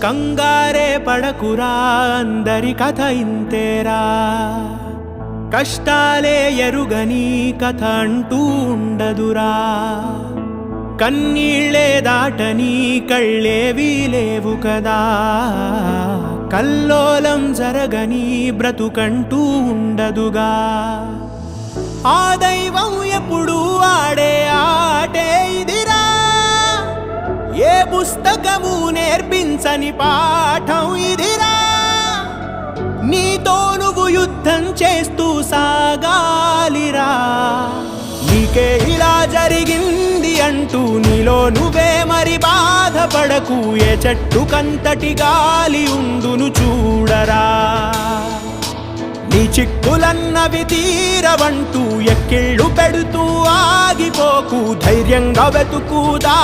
కంగారే పడకురా అందరి కథ ఇంతేరా, కష్టాలే ఎరుగని కథ అంటూ ఉండదురా, కన్నీళ్ళే దాటని కళ్ళేవీ లేవు కదా, కల్లోలం జరగని బ్రతుకంటూ ఉండదుగా, ఆ దైవం ఎప్పుడు ఆడే ఆటే ఇదిరా, ఏ పుస్తకము నేర్పించని పాఠం ఇదిరా, నీతో నువ్వు యుద్ధం చేస్తూ సాగాలిరా, నీకే ఇలా జరిగింది అంటూ నీలో నువ్వే మరి బాధపడకు, ఏ చెట్టు కంతటి గాలి ఉండును చూడరా, నీ చిక్కులన్నవి తీరవంటూ ఎక్కిళ్ళు పెడుతూ ఆగిపోకు, ధైర్యంగా వెతుకు